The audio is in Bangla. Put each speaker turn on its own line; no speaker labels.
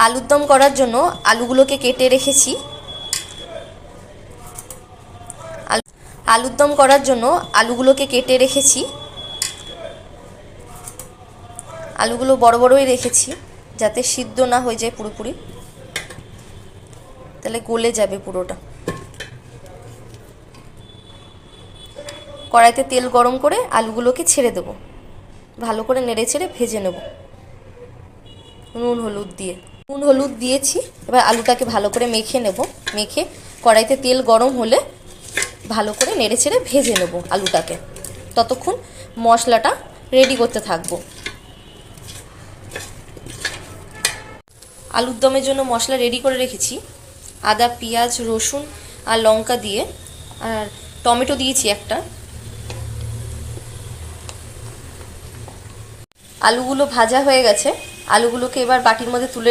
আলুর দম করার জন্য আলুগুলোকে কেটে রেখেছি। আলুর দম করার জন্য আলুগুলোকে কেটে রেখেছি। আলুগুলো বড় বড়ই রেখেছি যাতে সিদ্ধ না হয়ে যায় পুরোপুরি, তাহলে গলে যাবে পুরোটা। কড়াইতে তেল গরম করে আলুগুলোকে ছেড়ে দেব, ভালো করে নেড়ে ছেড়ে ভেজে নেব নুন হলুদ দিয়েছি। এবার আলুটাকে ভালো করে মেখে নেব। মেখে কড়াইতে তেল গরম হলে ভালো করে নেড়ে ছেড়ে ভেজে নেব আলুটাকে। ততক্ষণ মশলাটা রেডি করতে থাকবো। আলুর দমের জন্য মশলা রেডি করে রেখেছি। আদা, পেঁয়াজ, রসুন আর লঙ্কা দিয়ে, আর টমেটো দিয়েছি একটা। আলুগুলো ভাজা হয়ে গেছে। আলুগুলোকে এবার বাটির মধ্যে তুলে